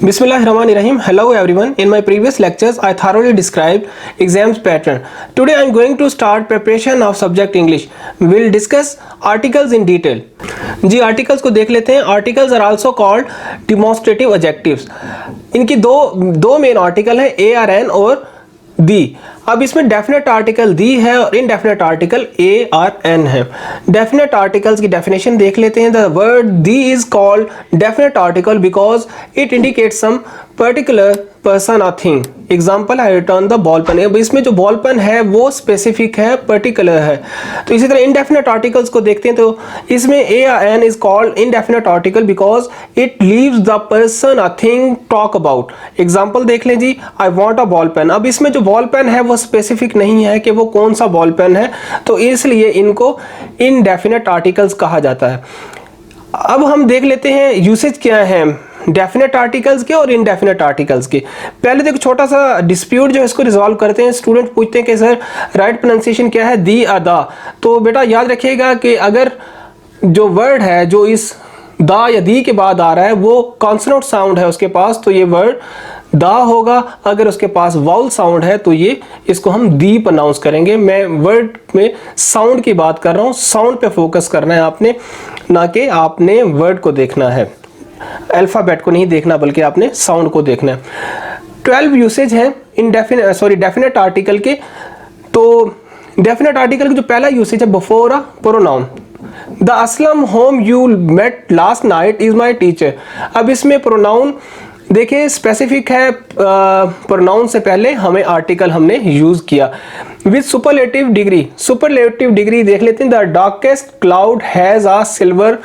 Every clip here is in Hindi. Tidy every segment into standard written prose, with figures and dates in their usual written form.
Bismillahirrahmanirrahim. Hello everyone. In my previous lectures, I thoroughly described exams pattern. Today I am going to start preparation of subject English. We will discuss articles in detail. Ji articles को देख लेते हैं. Articles are also called demonstrative adjectives. इनकी दो मेन आर्टिकल है ए आर एन और दी. अब इसमें डेफिनेट आर्टिकल दी है और indefinite article a or an है. डेफिनेट आर्टिकल्स की डेफिनेशन देख लेते हैं. The word the is called definite article because it indicates some particular person और thing. Example I return the ball pen. अब इसमें जो बॉल पेन है वो स्पेसिफिक है, पर्टिकुलर है. तो इसी तरह इनडेफिनेट आर्टिकल्स को देखते हैं तो इसमें a or an is called indefinite article because it leaves the person और थिंग टॉक अबाउट. एग्जाम्पल देख लें जी, I want a ball pen. अब इसमें जो बॉल पेन है वो स्पेसिफिक नहीं है कि वो कौन सा बॉल पेन है, तो इसलिए इनको इनडेफिनेट आर्टिकल्स कहा जाता है. अब हम देख लेते हैं यूसेज क्या है डेफिनेट आर्टिकल्स के और इनडेफिनेट आर्टिकल्स के. पहले देखो छोटा सा डिस्प्यूट जो है इसको रिजॉल्व करते हैं. स्टूडेंट पूछते हैं कि सर राइट प्रोनाउंसिएशन क्या है, दी या दा. तो बेटा याद रखिएगा कि अगर जो वर्ड है जो इस दा या दी के बाद आ रहा है वो कॉन्सोनेंट साउंड है उसके पास, तो ये वर्ड दा होगा. अगर उसके पास वाउल साउंड है तो ये इसको हम दी प्रोनाउंस करेंगे. मैं वर्ड में साउंड की बात कर रहा हूँ. साउंड पे फोकस करना है आपने, ना कि आपने वर्ड को देखना है, अल्फाबेट को नहीं देखना बल्कि आपने साउंड को देखना है. 12 यूसेज है डेफिनेट आर्टिकल के. तो डेफिनेट आर्टिकल का जो पहला यूसेज है before a pronoun. The Aslam whom you met last night is my teacher. अब इसमें प्रोनाउन देखिए स्पेसिफिक है. प्रोनाउन से पहले हमें आर्टिकल हमने यूज किया. With superlative degree. Superlative degree देख लेते हैं. The darkest cloud has a silver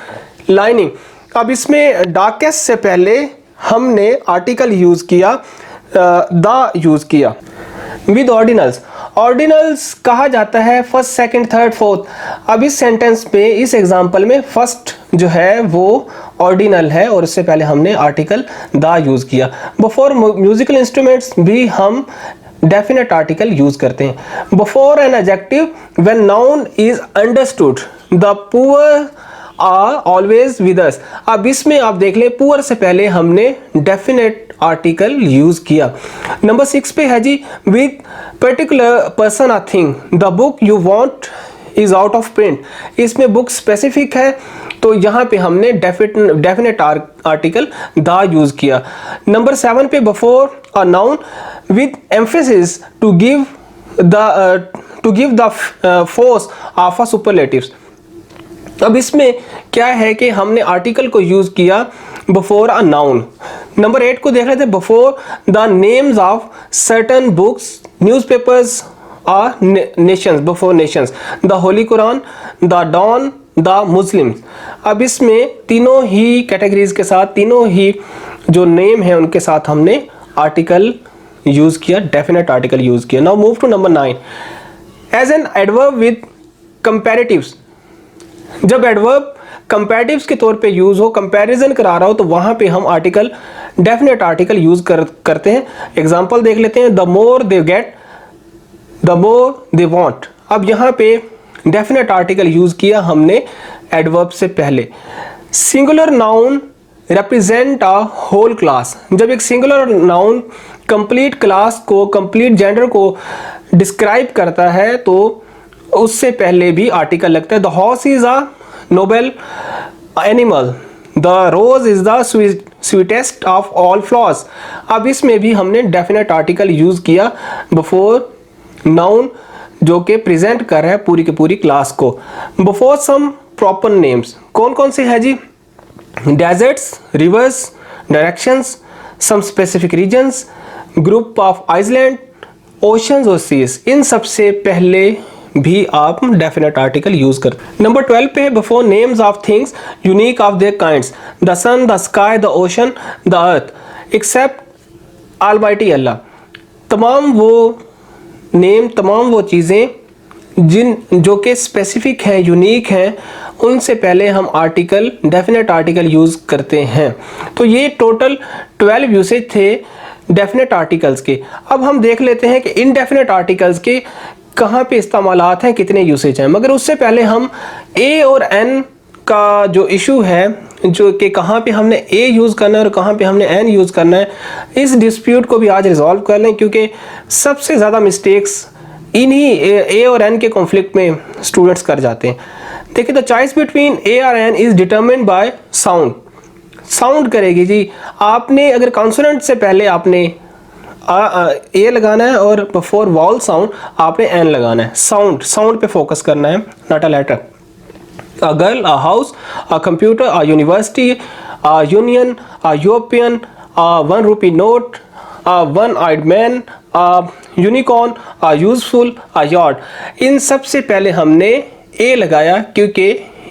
lining. अब इसमें डार्केस्ट से पहले हमने आर्टिकल यूज किया, द यूज किया. With ordinals. ऑर्डिनल्स कहा जाता है फर्स्ट, सेकंड, थर्ड, फोर्थ. अब इस सेंटेंस में, इस एग्जांपल में फर्स्ट जो है वो ऑर्डिनल है और इससे पहले हमने आर्टिकल द यूज किया. बिफोर म्यूजिकल इंस्ट्रूमेंट्स भी हम डेफिनेट आर्टिकल यूज करते हैं. Before an adjective when noun is understood. The poor are always with us. अब इसमें आप देख ले पुअर से पहले हमने डेफिनेट आर्टिकल यूज किया. नंबर 6 पे है जी विद पर्टिकुलर पर्सन और thing. The book you want is out of print. इसमें बुक स्पेसिफिक है तो यहाँ पे हमने डेफिनेट आर्टिकल द यूज किया. नंबर 7 पे before a noun with emphasis to give the force of a superlatives. अब इसमें क्या है कि हमने आर्टिकल को यूज किया बिफोर अ नाउन. नंबर 8 को देख रहे थे before the names of certain books, newspapers और nations. Before nations. The holy Quran, the Dawn, the Muslims. अब इसमें तीनों ही कैटेगरीज के साथ, तीनों ही जो नेम है उनके साथ हमने आर्टिकल यूज किया, डेफिनेट आर्टिकल यूज किया. Now move to number 9. As an adverb with comparatives. जब एडवर्ब कंपैरेटिव्स के तौर पे यूज हो, कंपैरिजन करा रहा हो, तो वहां पे हम आर्टिकल डेफिनेट आर्टिकल यूज करते हैं. एग्जांपल देख लेते हैं. The more they get, the more they want. अब यहाँ पे डेफिनेट आर्टिकल यूज किया हमने एडवर्ब से पहले. Singular noun represent a whole class. जब एक सिंगुलर नाउन कंप्लीट क्लास को, कंप्लीट जेंडर को डिस्क्राइब करता है तो उससे पहले भी आर्टिकल लगता है. The horse is a noble animal. The rose is the sweetest of all flowers. अब इसमें भी हमने डेफिनेट आर्टिकल यूज किया बिफोर नाउन जो कि प्रेजेंट कर रहा है पूरी की पूरी क्लास को. Before some proper names. कौन कौन से है जी? Deserts, rivers, directions, some specific regions, group of island, oceans और सीज. इन सबसे पहले भी आप डेफिनेट आर्टिकल यूज कर. नंबर 12 पे है before names of things unique of their kinds. The sun, the sky, the ocean, the earth, except almighty Allah. तमाम वो नेम, तमाम वो चीज़ें जो कि स्पेसिफिक हैं, यूनिक हैं, उनसे पहले हम आर्टिकल, डेफिनेट आर्टिकल यूज करते हैं. तो ये टोटल 12 यूसेज थे डेफिनेट आर्टिकल्स के. अब हम देख लेते हैं कि इनडेफिनेट आर्टिकल्स के कहाँ पे इस्तेमालात हैं, कितने यूसेज हैं. मगर उससे पहले हम ए और एन का जो इशू है जो कि कहाँ पे हमने ए यूज़ करना है और कहाँ पे हमने एन यूज़ करना है, इस डिस्प्यूट को भी आज रिजॉल्व कर लें, क्योंकि सबसे ज़्यादा मिस्टेक्स इन्हीं ए और एन के कॉन्फ्लिक्ट में स्टूडेंट्स कर जाते हैं। देखिए, द चॉइस बिटवीन ए और an is determined by sound. Sound करेगी जी, आपने अगर कॉन्सोनेंट से पहले आपने ए लगाना है और बिफोर वॉल साउंड आपने एन लगाना है। साउंड पे फोकस करना है, not a letter. A girl, a house, a computer, a university, a union, a European, a 1 rupee note, a one-eyed man, a unicorn, a useful, a yard। इन सबसे पहले हमने ए लगाया क्योंकि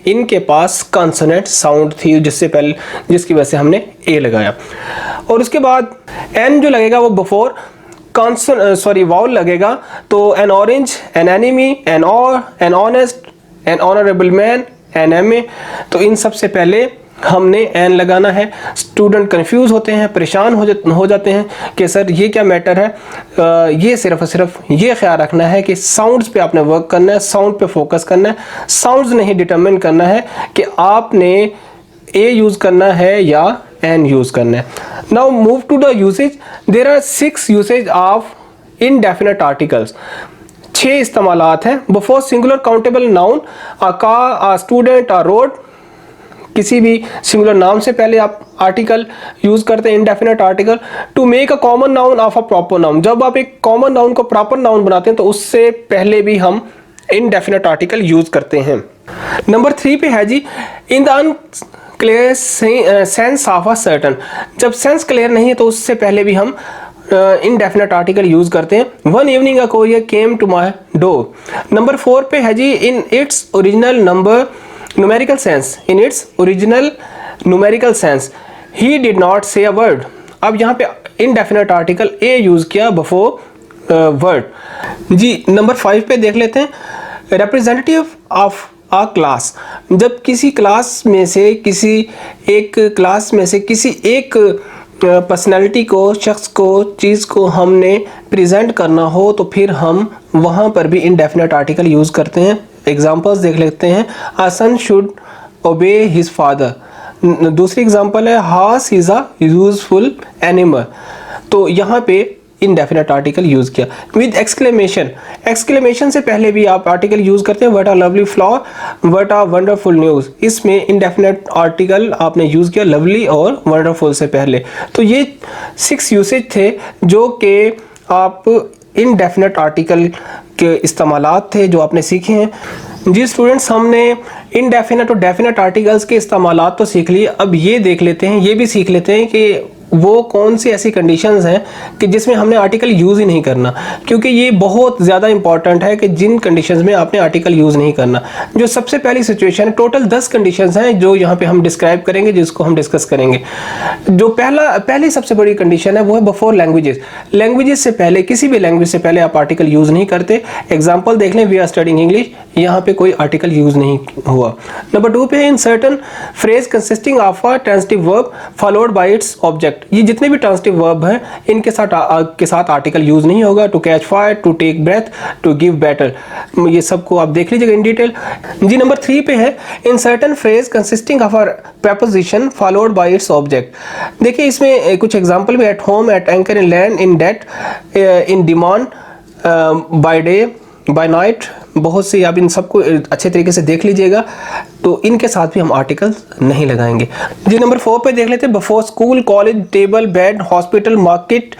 इनके पास कॉन्सोनेंट साउंड थी जिसकी वजह से हमने ए लगाया। और उसके बाद एन जो लगेगा वो बिफोर वाउल लगेगा। तो an orange, an enemy, an honest, an honourable man, an M A. तो इन सबसे पहले हमने एन लगाना है। स्टूडेंट कंफ्यूज होते हैं, परेशान हो जाते हैं कि सर ये क्या मैटर है। ये सिर्फ और सिर्फ ये ख्याल रखना है कि साउंड्स पे आपने वर्क करना है, साउंड पे फोकस करना है। साउंड्स नहीं डिटरमिन करना है कि आपने ए यूज़ करना है या एन यूज़ करना है। Now move to the usage. There are 6 usage of indefinite articles. 6 इस्तेमालात हैं। Before singular countable noun, a car, a student, a road. किसी भी सिंगुलर नाम से पहले आप आर्टिकल यूज करते हैं, indefinite article. To make a common noun of a proper noun. जब आप एक कॉमन नाउन को प्रॉपर नाउन बनाते हैं तो उससे पहले भी हम इनडेफिनेट आर्टिकल यूज करते हैं। नंबर 3 पे है जी, in the unclear sense of a certain. जब सेंस क्लियर नहीं है तो उससे पहले भी हम इनडेफिनेट आर्टिकल यूज करते हैं। One evening a courier came to my door. Number 4 पे है जी, in its original numerical sense. In its original numerical sense he did not say a word. अब यहाँ पे इनडेफिनेट आर्टिकल ए यूज किया बिफोर वर्ड जी। नंबर 5 पे देख लेते हैं, रिप्रेजेंटेटिव ऑफ आ क्लास। जब किसी क्लास में से किसी एक पर्सनैलिटी को, शख्स को, चीज़ को हमने प्रेजेंट करना हो तो फिर हम वहाँ पर भी इनडेफिनेट आर्टिकल यूज़ करते हैं। एग्जांपल्स देख लेते हैं। अ सन शुड ओबे हिज फादर। दूसरी एग्जांपल है, horse is a useful animal. तो यहाँ पे इनडेफिनेट आर्टिकल यूज किया। विद एक्सक्लेमेशन, एक्सक्लेमेशन से पहले भी आप आर्टिकल यूज करते हैं। What a lovely flower, what a wonderful news. इसमें इनडेफिनेट आर्टिकल आपने यूज किया लवली और वंडरफुल से पहले। तो ये 6 यूसेज थे जो कि आप इनडेफिनेट आर्टिकल के इस्तेमालात थे जो आपने सीखे हैं। जी स्टूडेंट्स, हमने इनडेफिनेट और डेफिनेट आर्टिकल्स के इस्तेमालात तो सीख लिए। अब ये देख लेते हैं, ये भी सीख लेते हैं कि वो कौन सी ऐसी कंडीशंस हैं कि जिसमें हमने आर्टिकल यूज़ ही नहीं करना, क्योंकि ये बहुत ज़्यादा इंपॉर्टेंट है कि जिन कंडीशंस में आपने आर्टिकल यूज़ नहीं करना। जो सबसे पहली सिचुएशन है, टोटल 10 कंडीशंस हैं जो यहाँ पे हम डिस्क्राइब करेंगे, जिसको हम डिस्कस करेंगे। जो पहली सबसे बड़ी कंडीशन है वो है बिफोर लैंग्वेजेस। लैंग्वेजेस से पहले, किसी भी लैंग्वेज से पहले आप आर्टिकल यूज़ नहीं करते। एग्जाम्पल देख लें, वी आर स्टडिंग इंग्लिश, यहाँ पे कोई आर्टिकल यूज़ नहीं हुआ। नंबर 2 पे, in certain phrase consisting of a transitive verb followed by its object. ये जितने भी ट्रांजिटिव वर्ब हैं इनके साथ आर्टिकल यूज नहीं होगा। To catch fire, to take breath, to give battle, ये सबको आप देख लीजिएगा इन डिटेल जी। नंबर 3 पे है, in certain phrase consisting of a preposition followed by its object। देखिए इसमें कुछ एग्जांपल भी, at home, at anchor, in land, in debt, in demand, by day, by night, बहुत सी आप इन सबको अच्छे तरीके से देख लीजिएगा। तो इनके साथ भी हम आर्टिकल्स नहीं लगाएंगे जी। नंबर 4 पे देख लेते हैं, before school, college, table, bed, hospital, market,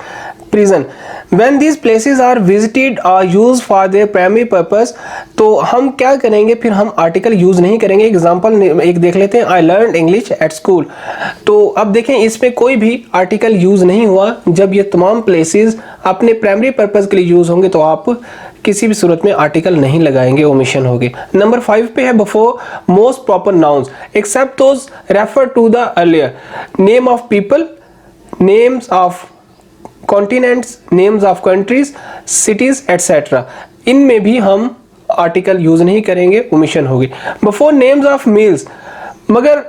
prison. When these places are visited or used for their primary purpose, तो हम क्या करेंगे, फिर हम आर्टिकल यूज नहीं करेंगे। एग्जाम्पल एक देख लेते हैं, I learned English at school। तो अब देखें इसमें कोई भी आर्टिकल यूज नहीं हुआ। जब ये तमाम प्लेसेस अपने प्राइमरी पर्पज के लिए यूज होंगे तो आप किसी भी सूरत में आर्टिकल नहीं लगाएंगे, ओमिशन होगी। नंबर 5 पे है, before most proper nouns except those refer to the earlier, name of people, names of continents, names of countries, cities etcetera. इनमें भी हम आर्टिकल यूज नहीं करेंगे, ओमिशन होगी। बिफोर नेम्स ऑफ मील्स, मगर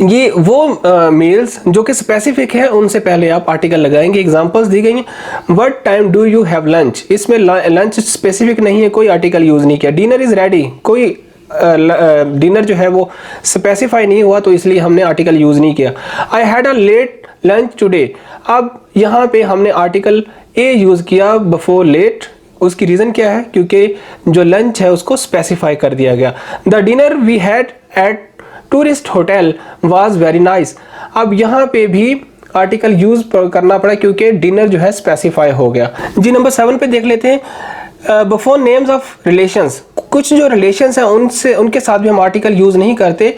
ये वो मील्स जो कि स्पेसिफिक है उनसे पहले आप आर्टिकल लगाएंगे। एग्जांपल्स दी गई हैं, what time do you have lunch, इसमें लंच स्पेसिफिक नहीं है, कोई आर्टिकल यूज नहीं किया। डिनर इज रेडी, कोई डिनर जो है वो स्पेसिफाई नहीं हुआ, तो इसलिए हमने आर्टिकल यूज़ नहीं किया। I had a late lunch today, अब यहाँ पे हमने आर्टिकल ए यूज़ किया बिफोर लेट। उसकी रीज़न क्या है? क्योंकि जो लंच है उसको स्पेसिफाई कर दिया गया। The dinner we had at tourist hotel was very nice, अब यहाँ पे भी आर्टिकल यूज करना पड़ा क्योंकि डिनर जो है स्पेसिफाई हो गया। जी नंबर 7 पे देख लेते हैं। बिफोर नेम्स ऑफ रिलेशंस, कुछ जो रिलेशंस हैं उनसे उनके साथ भी हम आर्टिकल यूज नहीं करते।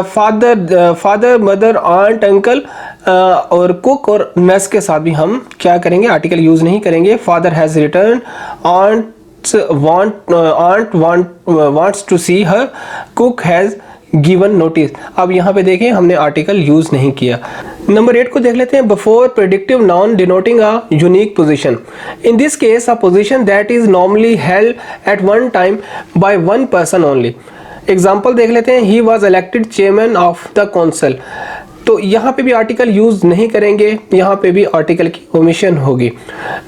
फादर मदर आंट अंकल और कुक और नर्स के साथ भी हम क्या करेंगे? आर्टिकल यूज नहीं करेंगे। Father has return, aunt wants to see her, cook has given notice, अब यहाँ पे देखें हमने आर्टिकल यूज नहीं किया। नंबर 8 को देख लेते हैं। Before predictive noun denoting a unique position, in this case a position that is normally held at one time by one person only. Example देख लेते हैं। He was elected chairman of the council, तो यहाँ पे भी आर्टिकल यूज नहीं करेंगे, यहाँ पे भी आर्टिकल की ओमिशन होगी।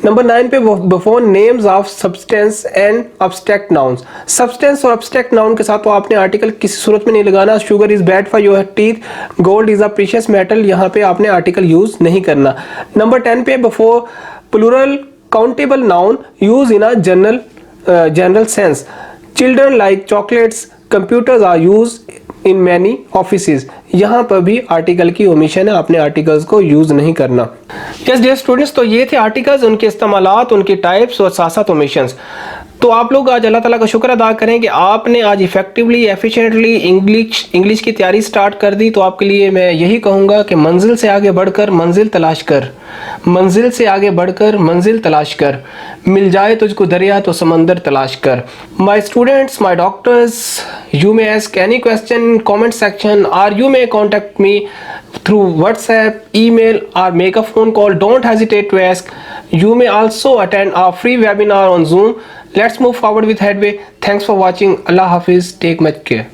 नंबर 9 पे before names of substance and abstract nouns, substance और अब्स्ट्रैक्ट नाउन के साथ तो आपने आर्टिकल किसी सूरत में नहीं लगाना। Sugar is bad for your teeth, gold is a precious metal, यहाँ पे आपने आर्टिकल यूज नहीं करना। नंबर 10 पे before plural countable noun use in a general sense, children like chocolates, computers are use in many offices, यहाँ पर भी आर्टिकल की ओमिशन है, आपने आर्टिकल्स को यूज नहीं करना। यस डियर स्टूडेंट्स, तो ये थे आर्टिकल्स, उनके इस्तेमालात, उनकी टाइप्स और साथ साथ ओमिशंस। तो आप लोग आज अल्लाह ताला का शुक्र अदा करें कि आपने आज इफेक्टिवली एफिशिएंटली इंग्लिश की तैयारी स्टार्ट कर दी। तो आपके लिए मैं यही कहूँगा कि मंजिल से आगे बढ़कर मंजिल तलाश कर, मंजिल से आगे बढ़कर मंजिल तलाश कर, मिल जाए तुझको दरिया तो समंदर तलाश कर। My students, my doctors, you may ask any question in comment section, or you may contact me through WhatsApp, email, or make a phone call. Don't hesitate to ask. You may also attend our free webinar on Zoom. Let's move forward with Headway. Thanks for watching. Allah Hafiz. Take much care.